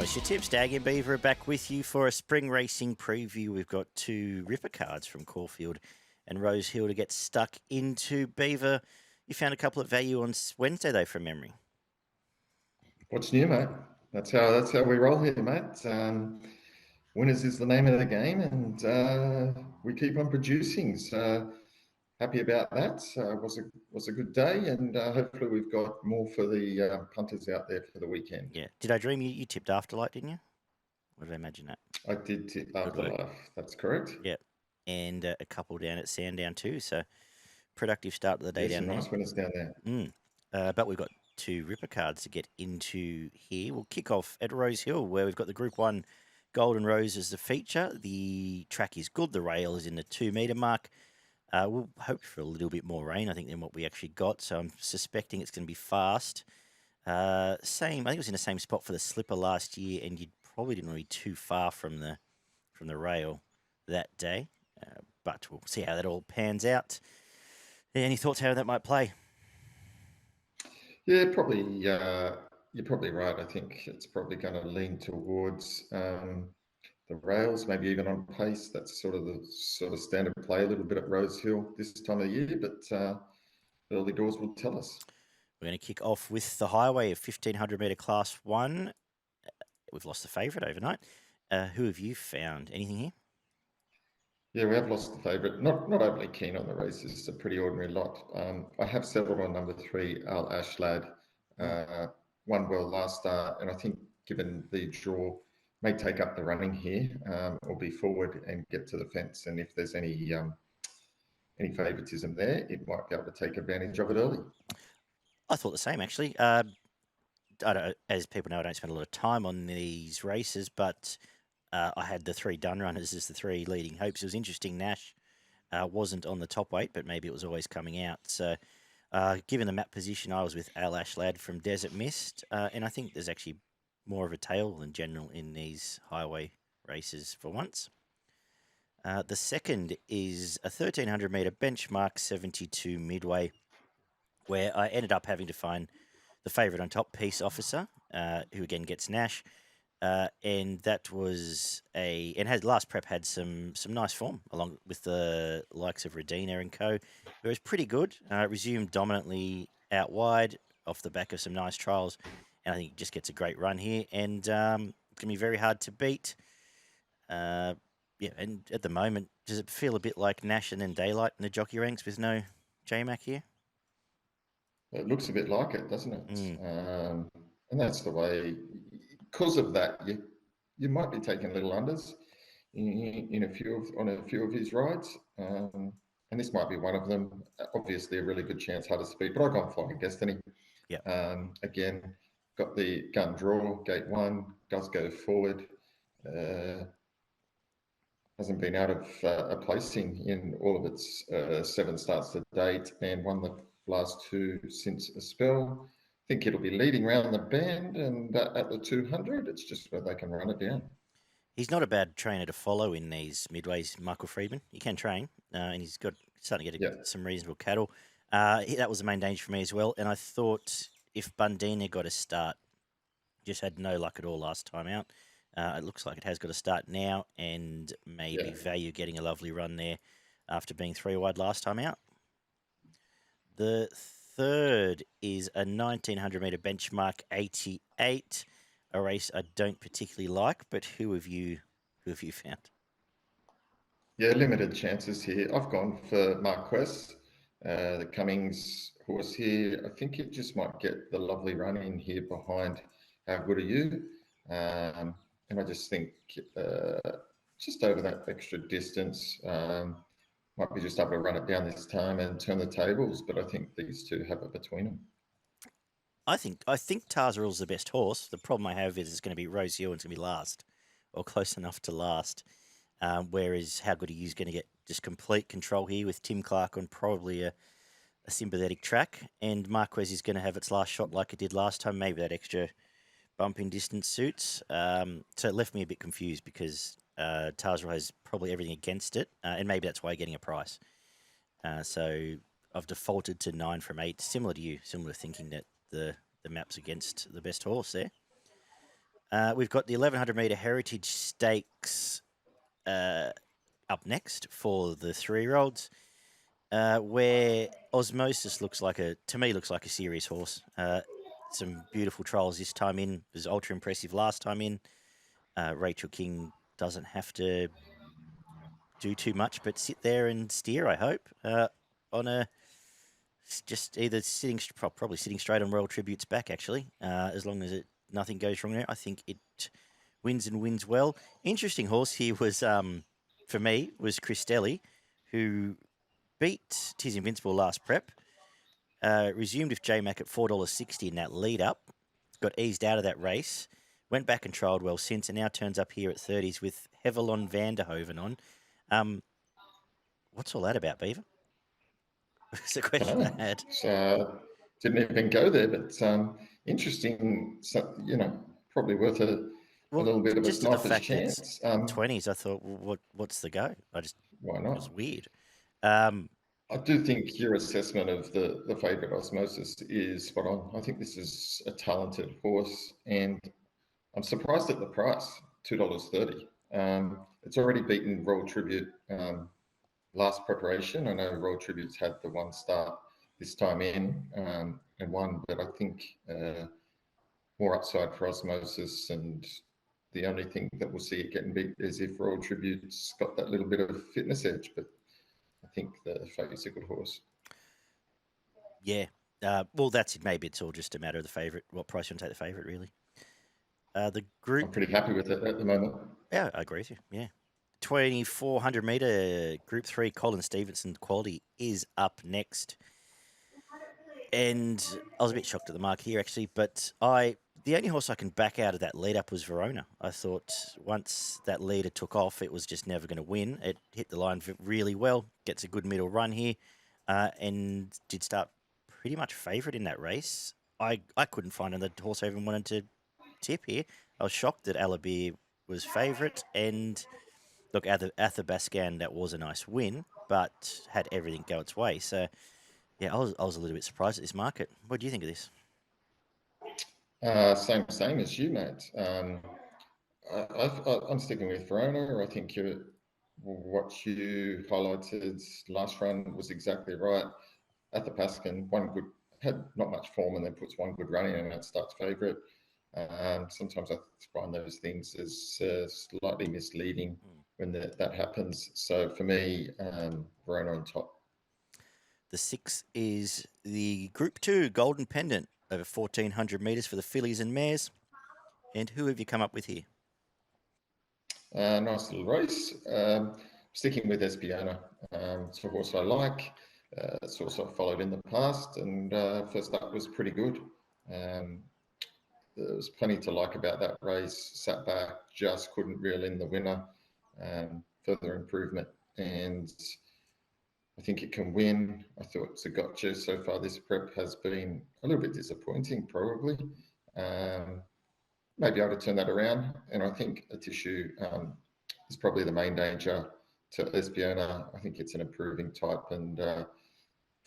Show us your tips. Daggy Beaver are back with you for a spring racing preview. We've got two ripper cards from Caulfield and Rosehill to get stuck into. Beaver, you found a couple of value on Wednesday, though, from memory. What's new, mate? That's how we roll here, mate. Winners is the name of the game, and we keep on producing. So happy about that. Was a good day, and hopefully we've got more for the punters out there for the weekend. Yeah. Did I dream you tipped Afterlight, didn't you? Or did I imagine that? I did tip Afterlife. That's correct. Yep. And a couple down at Sandown too. So productive start to the day down some there. Nice winners down there. But we've got two ripper cards to get into here. We'll kick off at Rosehill, where we've got the Group 1 Golden Rose as the feature. The track is good. The rail is in the 2 metre mark. We'll hope for a little bit more rain, I think, than what we actually got. So I'm suspecting it's going to be fast. I think it was in the same spot for the slipper last year, and you probably didn't really be too far from the rail that day. But we'll see how that all pans out. Any thoughts how that might play? Yeah, probably. You're probably right. I think it's probably going to lean towards the rails, maybe even on pace. That's sort of the standard play a little bit at Rosehill this time of the year, but early doors will tell us. We're going to kick off with the highway of 1,500 metre Class 1. We've lost the favourite overnight. Who have you found? Anything here? Yeah, we have lost the favourite. Not overly keen on the race. It's a pretty ordinary lot. I have settled on number 3, Al Ashlad. Won well last start, and I think given the draw, may take up the running here, or be forward and get to the fence. And if there's any favouritism there, it might be able to take advantage of it early. I thought the same, actually. As people know, I don't spend a lot of time on these races, but I had the 3 done runners as the 3 leading hopes. It was interesting. Nash wasn't on the top weight, but maybe it was always coming out. So given the map position, I was with Al Ashlad from Desert Mist, and I think there's actually more of a tail than general in these highway races for once. The second is a 1,300 metre benchmark 72 midway, where I ended up having to find the favourite on top, Peace Officer, who again gets Nash. And that was last prep had some nice form along with the likes of Redina and co. It was pretty good. Resumed dominantly out wide off the back of some nice trials, and I think it just gets a great run here. And it's going to be very hard to beat. And at the moment, does it feel a bit like Nash and then Daylight in the jockey ranks with no J-Mac here? It looks a bit like it, doesn't it? And that's the way. Because of that, you might be taking little unders on a few of his rides, and this might be one of them. Obviously, a really good chance, hard to speed, but I've gone Flying Destiny. Yeah. Again, got the gun draw, gate 1, does go forward. Hasn't been out of a placing in all of its 7 starts to date, and won the last 2 since a spell. I think it'll be leading around the bend, and at the 200, it's just where they can run it down. He's not a bad trainer to follow in these midways, Michael Friedman. He can train, and he's starting to get some reasonable cattle. That was the main danger for me as well. And I thought if Bundina got a start, just had no luck at all last time out. It looks like it has got a start now, and maybe value getting a lovely run there after being 3 wide last time out. The third is a 1,900 metre benchmark 88, a race I don't particularly like, but who have you found? Yeah, limited chances here. I've gone for Marquess, the Cummings horse here. I think it just might get the lovely run in here behind How Good Are You? And I just think just over that extra distance, might be just able to run it down this time and turn the tables, but I think these two have it between them. I think Tarzarill's the best horse. The problem I have is it's going to be Rosehill and it's going to be last, or close enough to last. Whereas How Good Are You is going to get just complete control here with Tim Clark on probably a sympathetic track, and Marquez is going to have its last shot like it did last time. Maybe that extra bump in distance suits. So it left me a bit confused because Tarzarill has probably everything against it, and maybe that's why you're getting a price. So I've defaulted to 9 from 8, similar to you, similar thinking that the map's against the best horse there. We've got the 1100 metre Heritage Stakes up next for the 3-year-olds, where Ozzmosis looks like a serious horse. Some beautiful trials this time in. It was ultra impressive last time in. Rachel King doesn't have to do too much but sit there and steer, I hope, on a just either probably sitting straight on Royal Tribute's back, actually, as long as nothing goes wrong there. I think it wins and wins well. Interesting horse here was, for me, was Christelli, who beat Tis Invincible last prep, resumed with JMac at $4.60 in that lead up, got eased out of that race, went back and trialled well since, and now turns up here at 30s with Hevelon Vanderhoven on. What's all that about, Beaver? It's a question I had. Didn't even go there, but interesting. So, probably worth a little bit of a just at the sniper's fact chance. that 20s, I thought, well, what's the go? Why It not? was weird. I do think your assessment of the favourite Ozzmosis is spot on. I think this is a talented horse, and I'm surprised at the price, $2.30. It's already beaten Royal Tribute last preparation. I know Royal Tribute's had the one start this time in and won, but I think more upside for Ozzmosis, and the only thing that we'll see it getting beat is if Royal Tribute's got that little bit of fitness edge, but I think the favourite's a good horse. Yeah. Well, that's it. Maybe it's all just a matter of the favourite, what price you want to take the favourite, really. The group... I'm pretty happy with it at the moment. Yeah, I agree with you. Yeah. 2400 metre Group 3 Colin Stephan Quality is up next. And I was a bit shocked at the mark here, actually, but the only horse I can back out of that lead up was Verona. I thought once that leader took off, it was just never going to win. It hit the line really well, gets a good middle run here, and did start pretty much favourite in that race. I couldn't find another horse I even wanted to tip here. I was shocked that Alabir was favourite, and look, Athabascan, that was a nice win, but had everything go its way. So, yeah, I was a little bit surprised at this market. What do you think of this? Same as you, Matt. I'm sticking with Verona. I think what you highlighted last run was exactly right. Athabascan, had not much form and then puts one good run in and that starts favourite. Sometimes I find those things as slightly misleading when that happens. So for me, Verona on top. The 6 is the Group 2 Golden Pendant over 1,400 metres for the fillies and mares. And who have you come up with here? Nice little race. Sticking with Espiona. It's a horse I like. It's a horse I've followed in the past, and first up was pretty good. There was plenty to like about that race. Sat back, just couldn't reel in the winner. Further improvement, and I think it can win. I thought Zagotcha so far this prep has been a little bit disappointing, probably. Maybe I would turn that around, and I think a tissue is probably the main danger to Espiona. I think it's an improving type, and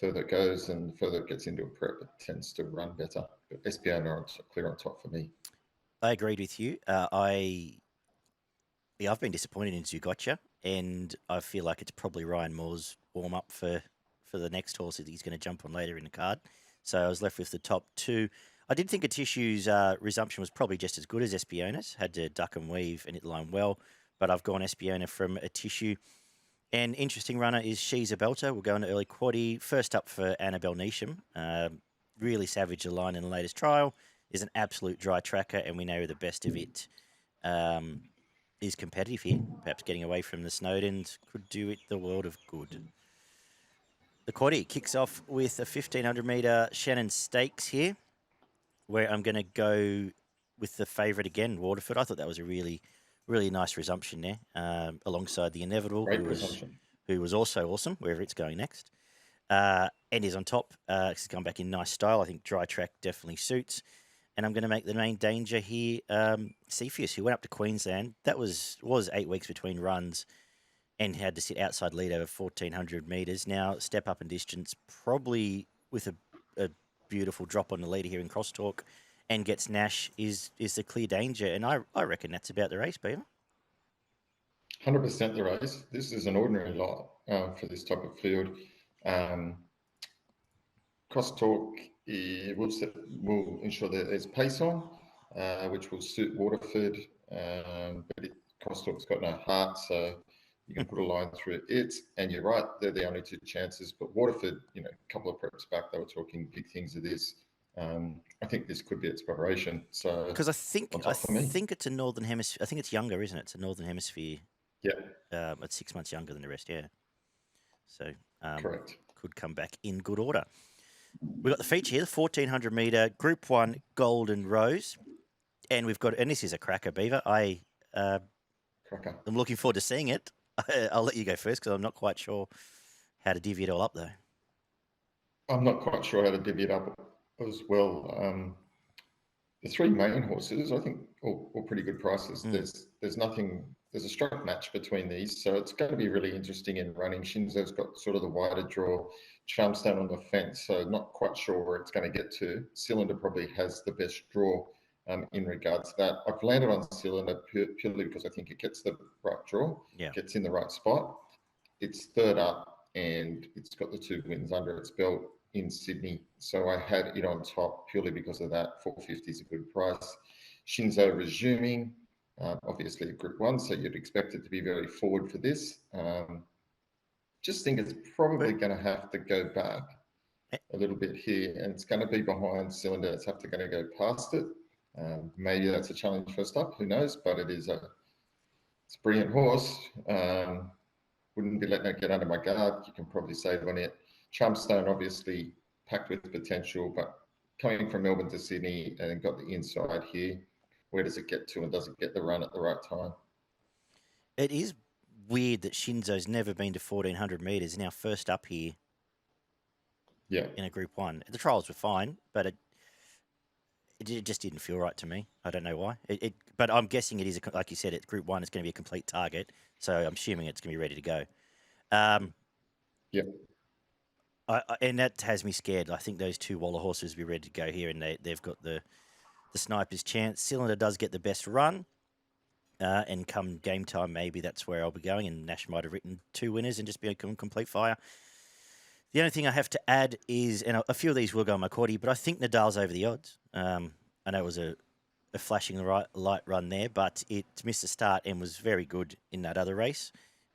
further it goes and further it gets into a prep, it tends to run better. But Espiona clear on top for me. I agreed with you. I've been disappointed in Zugotcha, and I feel like it's probably Ryan Moore's warm up for the next horse that he's going to jump on later in the card. So I was left with the top 2. I did think a Tissue's resumption was probably just as good as Espiona's. Had to duck and weave and hit the line well, but I've gone Espiona from a Tissue. And interesting runner is She's a Belter. We'll go into early quaddie. First up for Annabelle Neesham. Really savaged the line in the latest trial. Is an absolute dry tracker, and we know the best of it is competitive here. Perhaps getting away from the Snowdens could do it the world of good. The quaddie kicks off with a 1,500 metre Shannon Stakes here, where I'm going to go with the favourite again, Waterford. I thought that was a really, really nice resumption there, alongside the Inevitable, who was also awesome, wherever it's going next. And is on top. It's come back in nice style. I think dry track definitely suits. And I'm going to make the main danger here, Cepheus, who went up to Queensland. That was 8 weeks between runs and had to sit outside lead over 1,400 metres. Now, step up in distance, probably with a beautiful drop on the leader here in Crosstalk, and gets Nash is the clear danger. And I reckon that's about the race, Beaver. 100% the race. This is an ordinary lot for this type of field. Crosstalk will ensure that there's pace on, which will suit Waterford. But Crosstalk's got no heart, so you can put a line through it. And you're right, they're the only two chances. But Waterford, a couple of preps back, they were talking big things of this. I think this could be its preparation. So Because I think me. it's a northern hemisphere. I think it's younger, isn't it? It's a northern hemisphere. Yeah. It's 6 months younger than the rest. Yeah. So Correct. could come back in good order. We've got the feature here, the 1400 metre Group 1 Golden Rose. And this is a cracker, Beaver. Cracker. I'm looking forward to seeing it. I'll let you go first because I'm not quite sure how to divvy it all up, though. I'm not quite sure how to divvy it up as well. The three main horses, I think, all pretty good prices. There's a stroke match between these, so it's going to be really interesting in running. Shinzo's got sort of the wider draw, Charmstone on the fence, so not quite sure where it's going to get to. Cylinder probably has the best draw in regards to that. I've landed on Cylinder purely because I think it gets the right draw, gets in the right spot. It's third up, and it's got the 2 wins under its belt in Sydney. So I had it on top purely because of that. 450 is a good price. Shinzo resuming, obviously a Group 1, so you'd expect it to be very forward for this. Just think it's probably going to have to go back a little bit here, and it's going to be behind Cylinder. It's going to go past it. Maybe that's a challenge first up, who knows, but it's a brilliant horse. Wouldn't be letting it get under my guard. You can probably save on it. Charmstone, obviously packed with potential, but coming from Melbourne to Sydney and got the inside here, where does it get to, and does it get the run at the right time? It is weird that Shinzo's never been to 1400 metres, now first up here. Yeah. In a Group 1. The trials were fine, but it just didn't feel right to me. I don't know why. But I'm guessing it is, like you said, at Group 1, it's going to be a complete target. So I'm assuming it's going to be ready to go. Yeah. And that has me scared. I think those 2 Waller horses will be ready to go here, and they've got the sniper's chance. Cylinder does get the best run. And come game time, maybe that's where I'll be going. And Nash might have written 2 winners and just be a complete fire. The only thing I have to add is, and a few of these will go on my quaddy, but I think Nadal's over the odds. I know it was a flashing light run there, but it missed the start and was very good in that other race.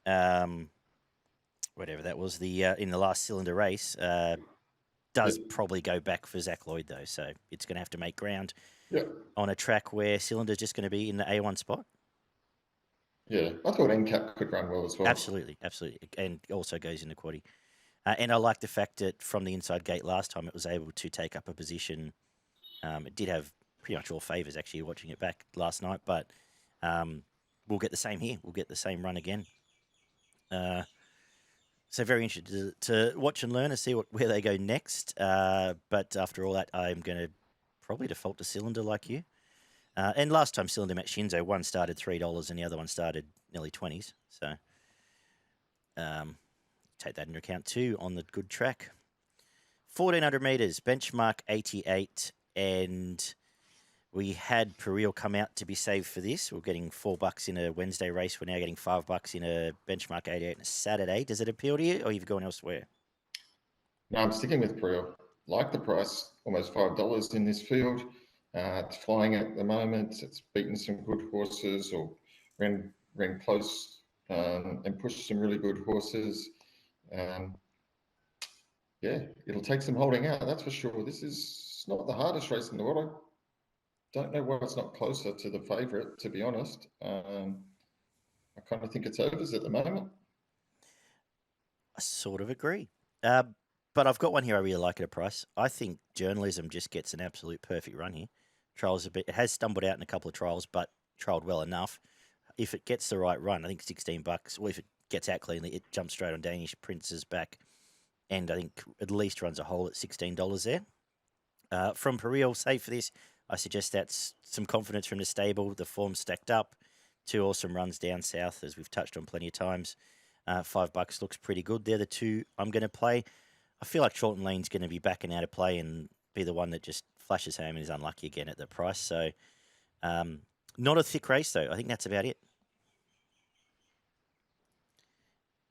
Whatever that was, in the last Cylinder race, does probably go back for Zach Lloyd, though. So it's going to have to make ground on a track where Cylinder's just going to be in the A1 spot. Yeah, I thought NCAP could run well as well. Absolutely. And also goes in the quaddy. And I like the fact that from the inside gate last time, it was able to take up a position. It did have pretty much all favours, actually, watching it back last night. But we'll get the same here. We'll get the same run again. So very interested to watch and learn and see where they go next. But after all that, I'm going to probably default to Cylinder like you. And last time Cylinder met Shinzo, one started $3 and the other one started nearly 20s. So take that into account too on the good track. 1400 metres, benchmark 88, and we had Peril come out to be saved for this. We're getting $4 in a Wednesday race. We're now getting $5 in a benchmark 88 on a Saturday. Does it appeal to you, or you've gone elsewhere? No, I'm sticking with Peril. Like the price, almost $5 in this field. It's flying at the moment. It's beaten some good horses, or ran close and pushed some really good horses. Yeah, it'll take some holding out, that's for sure. This is not the hardest race in the world. I don't know why it's not closer to the favourite, to be honest. I kind of think it's overs at the moment. I sort of agree. But I've got one here I really like at a price. I think Journalism just gets an absolute perfect run here. It has stumbled out in a couple of trials, but trialled well enough. If it gets the right run, I think $16. Or if it gets out cleanly, it jumps straight on Danish Prince's back. And I think at least runs a hole at $16 there. From Peril, save for this, I suggest that's some confidence from the stable. The form's stacked up. 2 awesome runs down south, as we've touched on plenty of times. $5 looks pretty good. They're the 2 I'm going to play. I feel like Chorlton Lane's going to be backing out of play and be the one that just flashes home and is unlucky again at the price. So not a thick race, though. I think that's about it.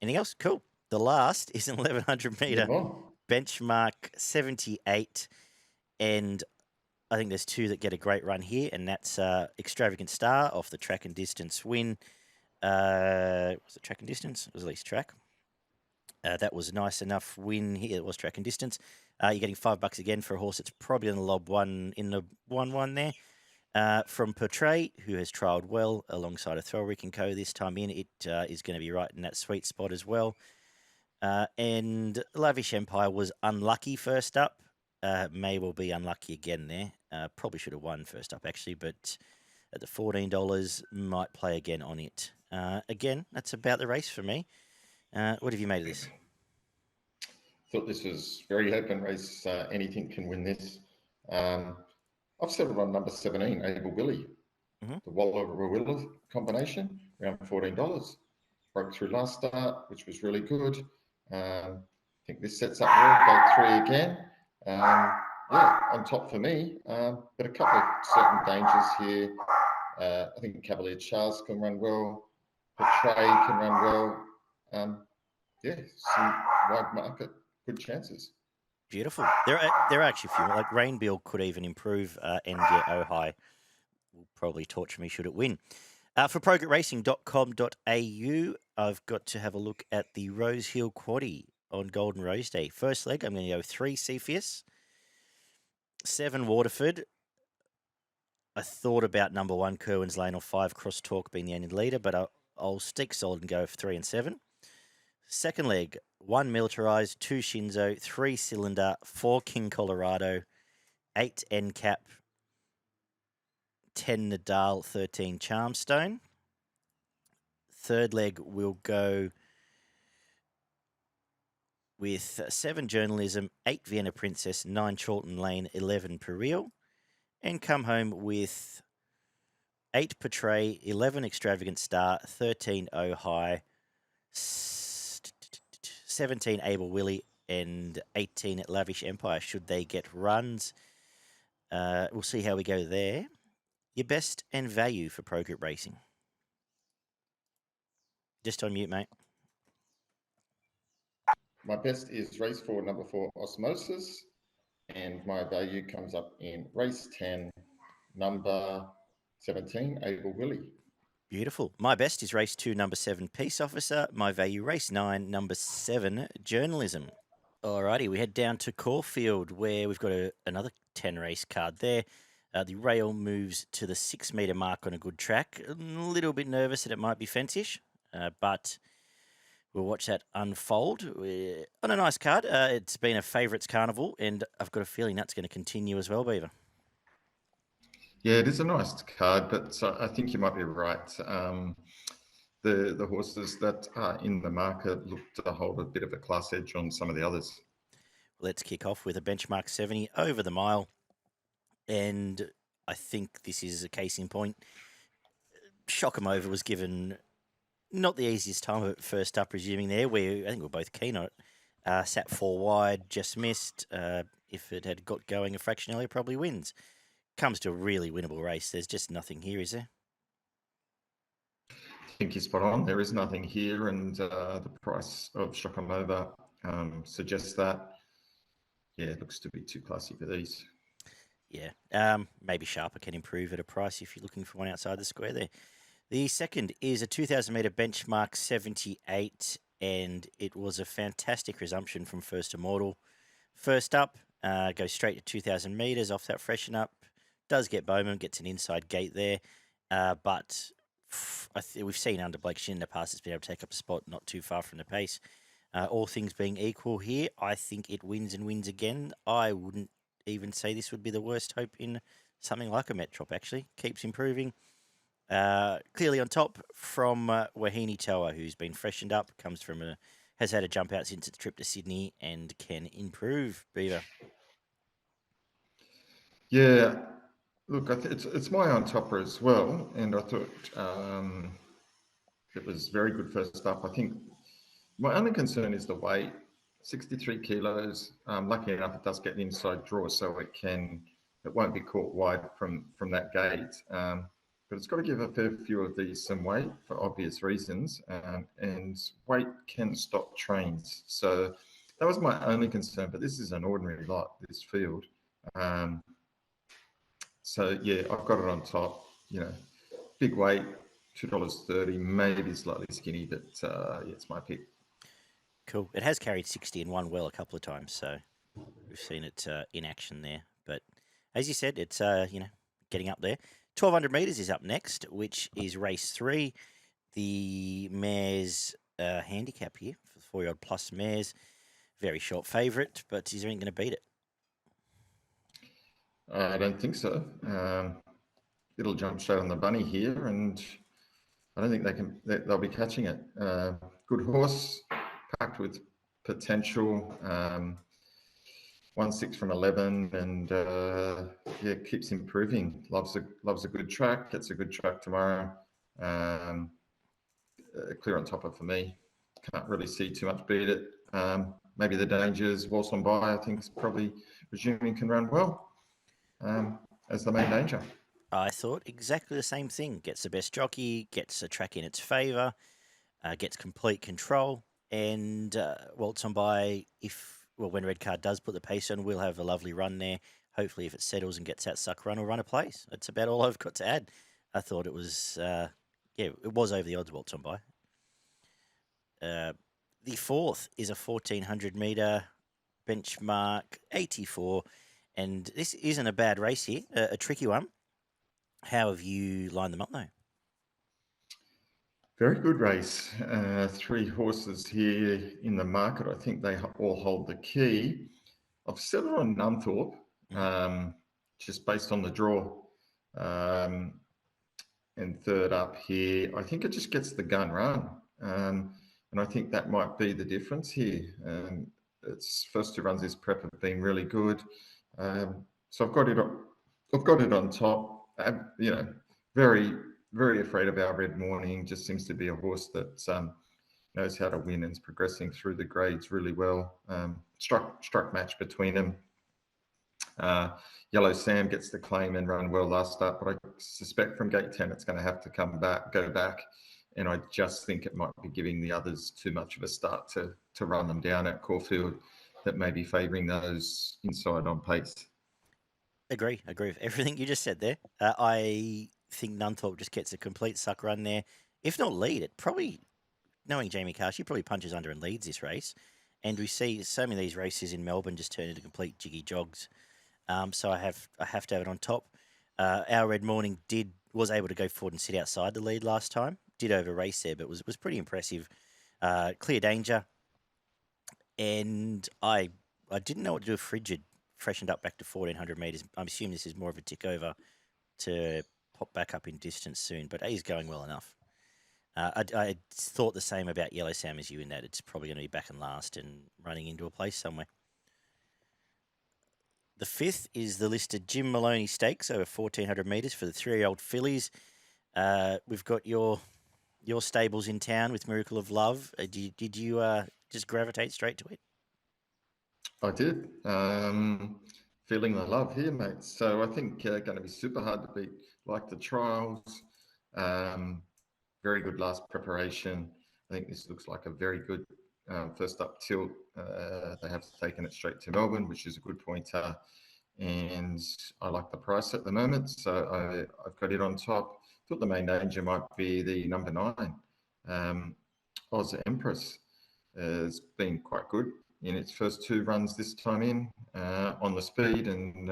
Anything else? Cool. The last is an 1100 metre Move on. benchmark 78. And I think there's two that get a great run here, and that's Extravagant Star off the track and distance win. Was it track and distance? It was at least track. That was a nice enough win here. It was track and distance. You're getting $5 again for a horse that's probably in the lob one in the 1-1 there. From Portray, who has trialled well alongside a Threlrick and Co. this time in. It is going to be right in that sweet spot as well. And Lavish Empire was unlucky first up. May well be unlucky again there. Probably should have won first up, actually, but at the $14, might play again on it. Again, that's about the race for me. What have you made of this? Thought this was very open race. Anything can win this. I've settled on number 17, Able Willie. The Waller-Rawilla combination, around $14. Broke through last start, which was really good. I think this sets up well. Gate 3 again. Yeah, on top for me. But a couple of certain dangers here. I think Cavalier Charles can run well. Portray can run well. Yeah, some wide market, good chances. Beautiful. There are actually a few. Like Rainbill could even improve, and yeah, Ohio will probably torture me should it win. For progretracing.com.au, I've got to have a look at the Rosehill Quaddy on Golden Rose Day. First leg, I'm going to go 3 Cepheus, 7 Waterford. I thought about number 1 Kerwin's Lane or 5 Crosstalk being the ended leader, but I'll stick solid and go for 3 and 7. Second leg, 1 Militarized, 2 Shinzo, 3 Cylinder, 4 King Colorado, 8 NCAP, 10 Nadal, 13 Charmstone. Third leg, we'll go with 7 Journalism, 8 Vienna Princess, 9 Chorlton Lane, 11 Peril, and come home with 8 Portray, 11 Extravagant Star, 13 Oh High, 17 Able Willie, and 18 Lavish Empire, should they get runs. We'll see how we go there. Your best and value for Pro Group Racing. Just on mute, mate. My best is race 4, number 4, Ozzmosis. And my value comes up in race 10, number 17, Able Willie. Beautiful. My best is race 2, number 7, Peace Officer. My value, race 9, number 7, Journalism. Alrighty, we head down to Caulfield, where we've got another 10 race card there. The rail moves to the 6 metre mark on a good track. A little bit nervous that it might be fence-ish, but we'll watch that unfold. We're on a nice card. It's been a favourites carnival, and I've got a feeling that's going to continue as well, Beaver. Yeah, it is a nice card, but I think you might be right. The horses that are in the market look to hold a bit of a class edge on some of the others. Let's kick off with a benchmark 70 over the mile. And I think this is a case in point. Shock 'em over was given not the easiest time at first up, resuming there. I think we're both keen on it. Sat 4 wide, just missed. If it had got going a fraction earlier, probably wins. Comes to a really winnable race. There's just nothing here, is there? I think you're spot on. There is nothing here, and the price of Shock 'em over suggests that. Yeah, it looks to be too classy for these. Yeah, maybe Sharper can improve at a price if you're looking for one outside the square there. The second is a 2,000 metre benchmark 78, and it was a fantastic resumption from First Immortal. First up, goes straight to 2,000 metres off that freshen up. Does get Bowman, gets an inside gate there, but we've seen under Blake Shin in the past it's been able to take up a spot not too far from the pace. All things being equal here, I think it wins and wins again. I wouldn't even say this would be the worst hope in something like a Metrop, actually. Keeps improving. Clearly on top from Wahine Toa, who's been freshened up, has had a jump out since its trip to Sydney and can improve, Beaver. Yeah, look, it's my on topper as well, and I thought it was very good first up. I think my only concern is the weight, 63 kilos. Lucky enough, it does get an inside draw, so it can it won't be caught wide from that gate. But it's got to give a fair few of these some weight for obvious reasons, and weight can stop trains. So that was my only concern. But this is an ordinary lot, this field. Um, so yeah, I've got it on top. You know, big weight, $2.30, maybe slightly skinny, but yeah, it's my pick. Cool. It has carried 60 and won well a couple of times, so we've seen it in action there. But as you said, it's getting up there. 1200 metres is up next, which is race 3. The mares handicap here for the 4-year-old plus mares. Very short favourite, but is there anything going to beat it? I don't think so. It'll jump straight on the bunny here, and I don't think they'll be catching it. Good horse, packed with potential. 1-6 from 11, and yeah, keeps improving. Loves a good track. Gets a good track tomorrow. Clear on top of for me. Can't really see too much beat it. Maybe the dangers. Waltz on by, I think, is probably resuming can run well as the main danger. I thought exactly the same thing. Gets the best jockey, gets a track in its favour, gets complete control, and Waltz on by, when Red Card does put the pace on, we'll have a lovely run there. Hopefully, if it settles and gets that suck run, we'll run a place. That's about all I've got to add. I thought it was, it was over the odds, Waltz on by. The fourth is a 1400 metre benchmark 84, and this isn't a bad race here, a tricky one. How have you lined them up, though? Very good race. 3 horses here in the market. I think they all hold the key. I've settled on Nunthorpe, just based on the draw. And third up here, I think it just gets the gun run. And I think that might be the difference here. Its first 2 runs this prep have been really good. So I've got it on top. Very, very afraid of Our Red Morning. Just seems to be a horse that knows how to win and is progressing through the grades really well. Struck match between them. Yellow Sam gets the claim and run well last start, but I suspect from gate 10 it's going to have to go back. And I just think it might be giving the others too much of a start to run them down at Caulfield, that may be favouring those inside on pace. Agree with everything you just said there. I think Nunthorpe just gets a complete suck run there. If not lead, it probably, knowing Jamie Carr, she probably punches under and leads this race. And we see so many of these races in Melbourne just turn into complete jiggy jogs. So I have to have it on top. Our Red Morning was able to go forward and sit outside the lead last time. Did over race there, but was pretty impressive. Clear danger. And I didn't know what to do with Frigid. Freshened up back to 1400 metres. I'm assuming this is more of a tick over to pop back up in distance soon, but he's going well enough. I thought the same about Yellow Sam as you, in that it's probably going to be back and last and running into a place somewhere. The 5th is the listed Jim Moloney Stakes over 1400 metres for the 3-year-old fillies. We've got your stables in town with Miracle of Love. Did you just gravitate straight to it? I did. Feeling the love here, mate. So I think going to be super hard to beat, like the trials. Very good last preparation. I think this looks like a very good first up tilt. They have taken it straight to Melbourne, which is a good pointer. And I like the price at the moment. So I've got it on top. Thought the main danger might be the number 9. Oz Empress has been quite good in its first 2 runs this time in on the speed, and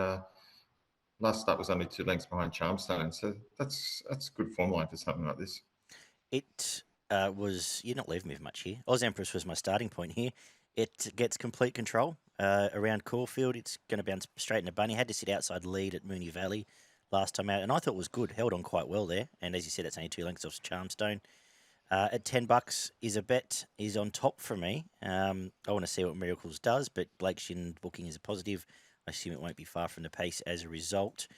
last start was only 2 lengths behind Charmstone. So that's good form line for something like this. It was, you're not leaving me with much here. Oz Empress was my starting point here. It gets complete control around Caulfield. It's going to bounce straight in a bunny. Had to sit outside lead at Moonee Valley last time out, and I thought it was good. Held on quite well there. And as you said, it's only 2 lengths off Charmstone. At $10 is on top for me. I want to see what Miracles does, but Blake Shin booking is a positive. I assume it won't be far from the pace as a result.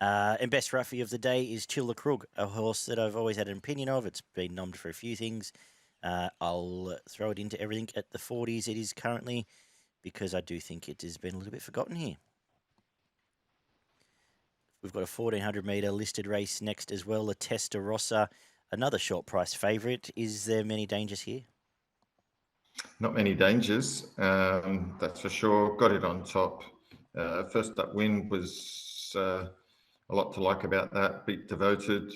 And best roughie of the day is Chill the Krug, a horse that I've always had an opinion of. It's been nommed for a few things. I'll throw it into everything at the 40s it is currently, because I do think it has been a little bit forgotten here. We've got a 1400 metre listed race next as well, the Testa Rossa, another short price favourite. Is there many dangers here? Not many dangers, that's for sure. Got it on top. First up win was a lot to like about that. Beat Devoted.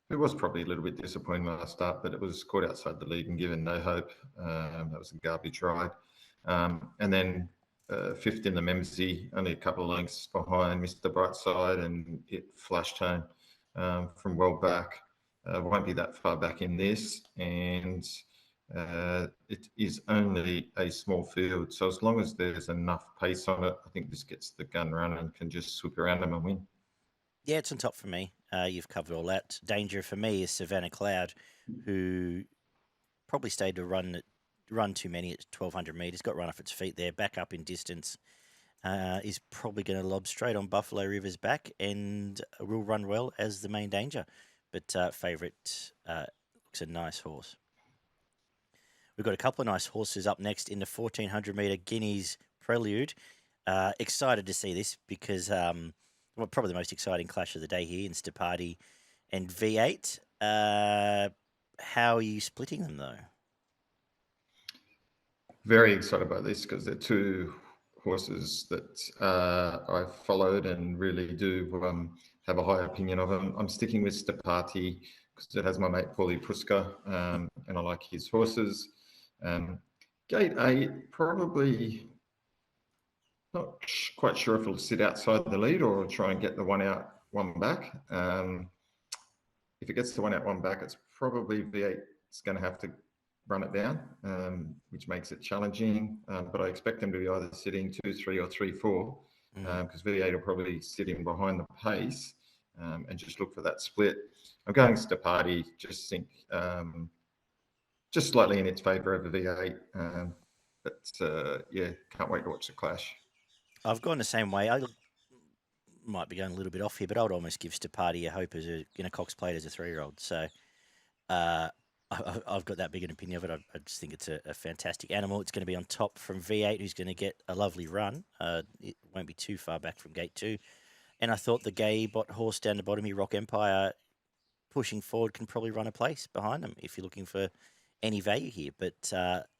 It was probably a little bit disappointing last start, but it was caught outside the lead and given no hope. That was a garbage ride. And then fifth in the Memsey, only a couple of lengths behind Mr. Brightside, and it flashed home from well back. Won't be that far back in this, and it is only a small field. So as long as there's enough pace on it, I think this gets the gun run and can just swoop around them and win. Yeah, it's on top for me. You've covered all that. Danger for me is Savannah Cloud, who probably stayed to run too many at 1200 metres, got run off its feet there, back up in distance, is probably going to lob straight on Buffalo River's back and will run well as the main danger. But favourite looks a nice horse. We've got a couple of nice horses up next in the 1400 metre Guineas Prelude. Excited to see this because probably the most exciting clash of the day here in Stepati and V8. How are you splitting them though? Very excited about this because they're two horses that I've followed and really do have a high opinion of them. I'm sticking with Stepati because it has my mate Paulie Puska, and I like his horses. Gate 8, probably not quite sure if it'll sit outside the lead or try and get the one out, one back. If it gets the one out, one back, it's probably V8 is going to have to run it down, which makes it challenging. But I expect them to be either sitting 2, 3 or 3, 4, because V8 will probably sit in behind the pace and just look for that split. I'm going Stepati, just think just slightly in its favour over V8. Yeah, can't wait to watch the clash. I've gone the same way. I might be going a little bit off here, but I would almost give Stepati a hope as a Cox Plate as a 3-year-old. So I've got that big an opinion of it. I just think it's a fantastic animal. It's going to be on top from V8, who's going to get a lovely run. It won't be too far back from gate 2. And I thought the gay horse down the bottom here, Rock Empire, pushing forward, can probably run a place behind them if you're looking for any value here. But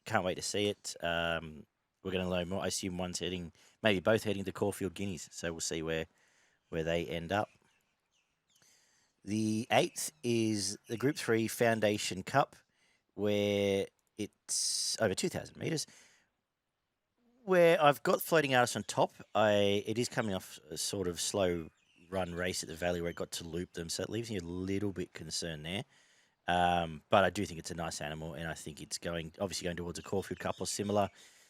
can't wait to see it. We're going to learn more. I assume one's heading, maybe both heading to Caulfield Guineas. So we'll see where they end up. The 8th is the Group 3 Foundation Cup, where it's over 2,000 metres, where I've got Floating Artist on top. It is coming off a sort of slow run race at the Valley where it got to loop them, so it leaves me a little bit concerned there. But I do think it's a nice animal, and I think it's obviously going towards a Caulfield Cup or similar.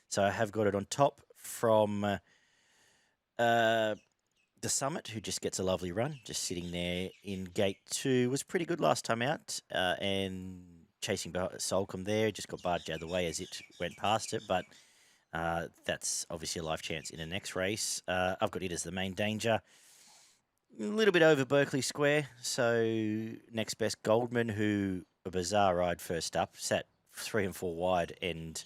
So I have got it on top from the Summit, who just gets a lovely run, just sitting there in gate 2. Was pretty good last time out, and chasing Solcombe there, just got barged out of the way as it went past it, but that's obviously a life chance in the next race. I've got it as the main danger. A little bit over Berkeley Square, so next best Goldman, who a bizarre ride first up, sat 3 and 4 wide and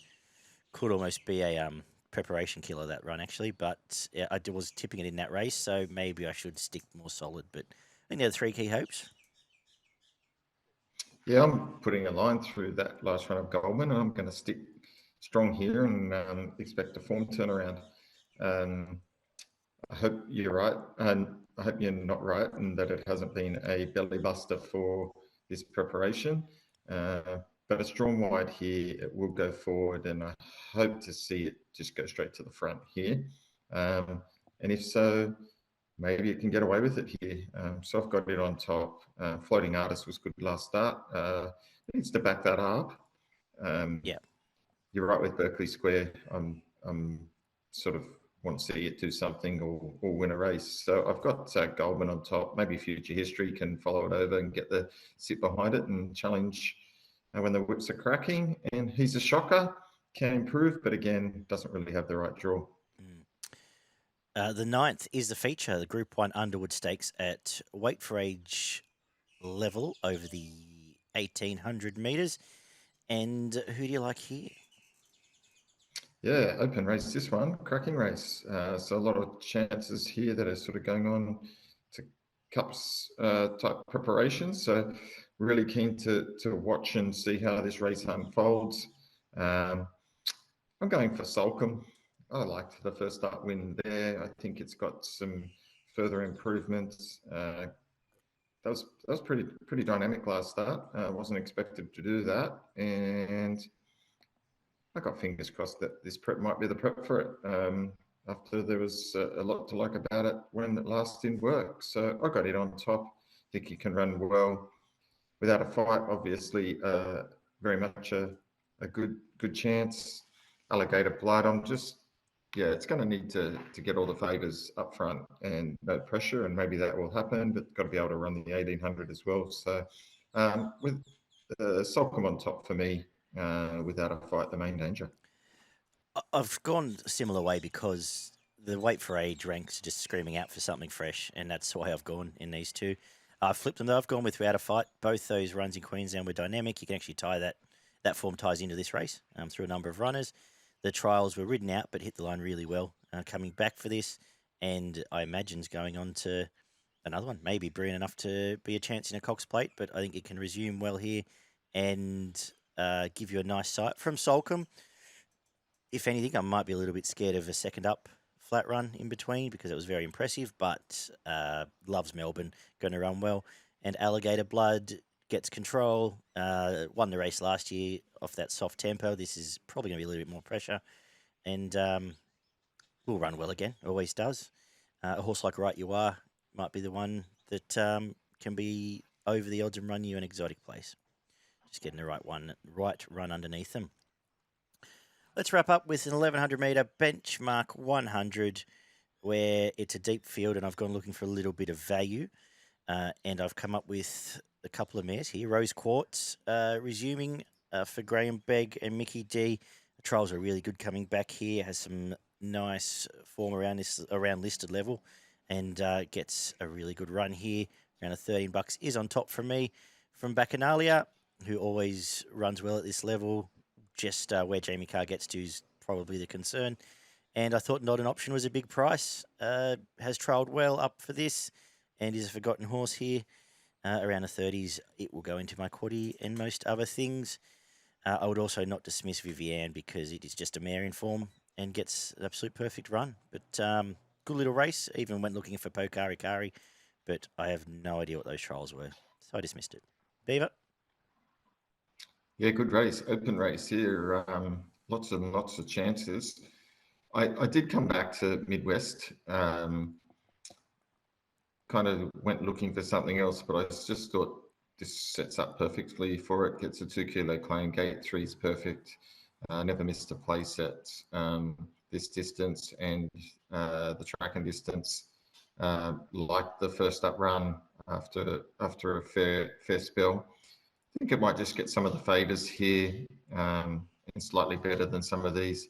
could almost be a preparation killer that run actually, but yeah, I was tipping it in that race, so maybe I should stick more solid. But I think they're the 3 key hopes. Yeah, I'm putting a line through that last run of Goldman, and I'm going to stick strong here and expect a form turnaround. I hope you're right, and I hope you're not right, and that it hasn't been a belly buster for this preparation. But it's drawn wide here. It will go forward, and I hope to see it just go straight to the front here. And if so, maybe it can get away with it here. So I've got it on top. Floating Artist was good last start. Needs to back that up. Yeah, you're right with Berkeley Square. I'm sort of want to see it do something or win a race. So I've got Goldman on top. Maybe Future History can follow it over and get the sit behind it and challenge when the whips are cracking. And he's a shocker, can improve, but again, doesn't really have the right draw. The 9th is the feature, the Group 1 Underwood Stakes at weight for age level over the 1,800 metres. And who do you like here? Yeah, open race, this one, cracking race. So a lot of chances here that are sort of going on to cups type preparations. So really keen to watch and see how this race unfolds. Um, I'm going for Salcombe. I liked the first start win there. I think it's got some further improvements. That was pretty dynamic last start. Wasn't expected to do that, and I got fingers crossed that this prep might be the prep for it. After there was a lot to like about it when it last didn't work, so I got it on top. Think he can run well without a fight. Obviously, very much a good chance. Alligator blood. Yeah, it's going to need to get all the favours up front and no pressure, and maybe that will happen. But got to be able to run the 1800 as well. So with Solcombe on top for me, without a fight, the main danger. I've gone a similar way because the wait for age ranks are just screaming out for something fresh, and that's why I've gone in these two. I've flipped them though. I've gone with without a fight. Both those runs in Queensland were dynamic. You can actually tie that form ties into this race through a number of runners. The trials were ridden out, but hit the line really well coming back for this, and I imagine's going on to another one, maybe brilliant enough to be a chance in a Cox Plate, but I think it can resume well here and give you a nice sight from Solcombe. If anything, I might be a little bit scared of a second up flat run in between because it was very impressive, but loves Melbourne, going to run well. And Alligator Blood gets control, won the race last year off that soft tempo. This is probably going to be a little bit more pressure and will run well again, always does. A horse like Right You Are might be the one that can be over the odds and run you an exotic place. Just getting the right run underneath them. Let's wrap up with an 1100 metre benchmark 100, where it's a deep field, and I've gone looking for a little bit of value, and I've come up with a couple of mares here. Rose Quartz resuming for Graham Begg and Mickey D. The trials are really good coming back here. Has some nice form around listed level, and gets a really good run here. Around a $13 is on top from me. From Bacchanalia, who always runs well at this level. Just where Jamie Carr gets to is probably the concern. And I thought Not an Option was a big price. Has trialled well up for this and is a forgotten horse here. Around the 30s, it will go into my quaddy and most other things. I would also not dismiss Vivienne because it is just a mare in form and gets an absolute perfect run. But good little race. Even went looking for Pokari Kari, but I have no idea what those trials were. So I dismissed it. Beaver? Yeah, good race, open race here. Lots and lots of chances. I did come back to Midwest. Kind of went looking for something else, but I just thought this sets up perfectly for it. Gets a 2 kilo claim. Gate 3 is perfect. Never missed a place at this distance, and the track and distance. Like the first up run after a fair spell. I think it might just get some of the favours here, and slightly better than some of these.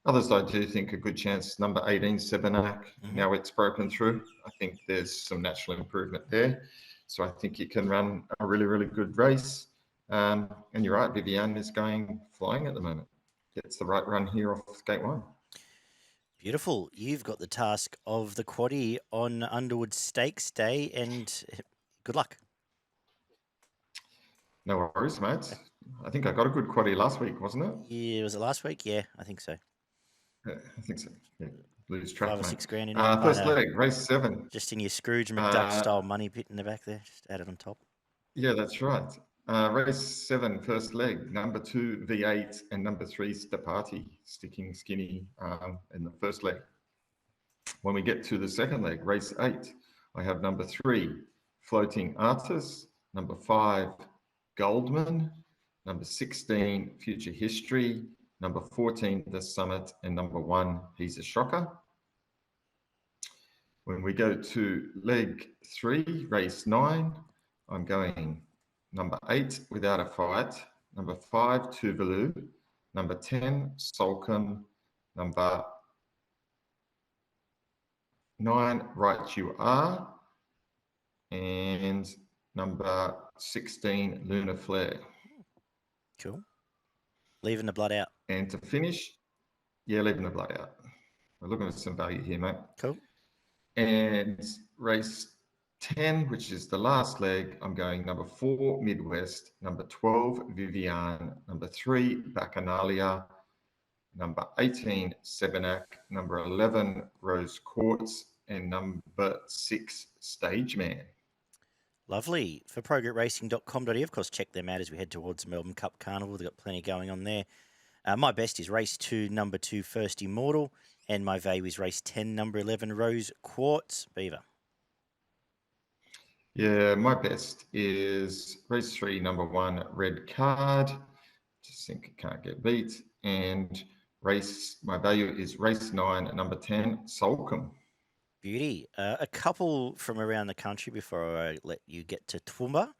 Others I do think a good chance. Number 18, Sebenak. Now it's broken through. I think there's some natural improvement there. So I think it can run a really, really good race. And you're right, Viviane is going flying at the moment. Gets the right run here off gate 1. Beautiful. You've got the task of the quaddie on Underwood Stakes Day, and good luck. No worries, mate. I think I got a good quaddie last week, wasn't it? Yeah, was it last week? Yeah, I think so. Yeah, I think so. Yeah. Lose track, 5 or mate. 6 grand in it. First leg, race 7. Just in your Scrooge McDuck style money pit in the back there, just add it on top. Yeah, that's right. Race 7, first leg, number 2, V8, and number 3, Stapati, sticking skinny in the first leg. When we get to the second leg, race 8, I have number 3, Floating Artist, number 5, Goldman, number 16, Future History, number 14, The Summit, and number 1, He's a Shocker. When we go to leg 3, race 9, I'm going number 8, Without a Fight, number 5, Tuvalu, number 10, Solcombe, number 9, Right You Are, and number 16, Lunar Flare. Cool. Leaving the blood out. And to finish, Yeah, leaving the blood out. We're looking at some value here, mate. Cool. And race 10, which is the last leg, I'm going number 4, Midwest, number 12, Vivian, number 3, Bacchanalia, number 18, Sebenak, number 11, Rose Quartz, and number 6, Stage Man. Lovely. For progretracing.com.au, of course, check them out as we head towards the Melbourne Cup Carnival. They've got plenty going on there. My best is race 2, number 2, First Immortal, and my value is race 10, number 11, Rose Quartz. Beaver. Yeah, my best is race 3, number 1, Red Card. Just think it can't get beat. And my value is race 9, number 10, Solcombe. Beauty. A couple from around the country before I let you get to Toowoomba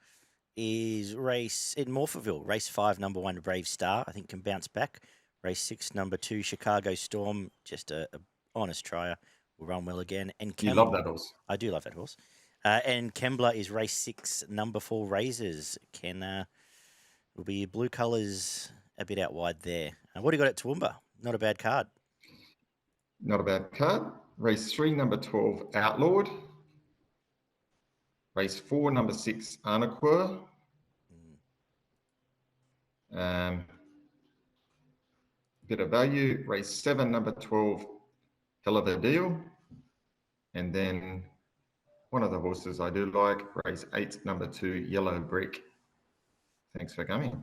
is race in Morphettville. Race 5, number 1, Brave Star, I think can bounce back. Race 6, number 2, Chicago Storm, just a honest trier, will run well again. And You love that horse. I do love that horse. And Kembla is race 6, number 4, Razors. Will be blue colours a bit out wide there. What do you got at Toowoomba? Not a bad card. Not a bad card. Race 3, number 12, Outlawed. Race 4, number 6, Arnequer. Bit of value. Race 7, number 12, Hell of a Deal. And then one of the horses I do like, race 8, number 2, Yellow Brick. Thanks for coming.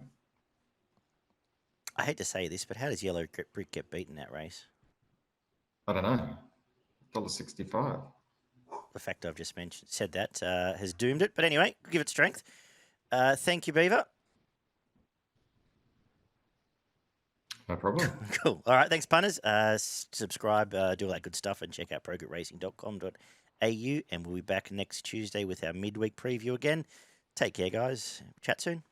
I hate to say this, but how does Yellow Brick get beaten that race? I don't know. $1.65. The fact I've just said that has doomed it. But anyway, give it strength. Thank you, Beaver. No problem. Cool. All right. Thanks, punters. Subscribe, do all that good stuff, and check out progretracing.com.au. And we'll be back next Tuesday with our midweek preview again. Take care, guys. Chat soon.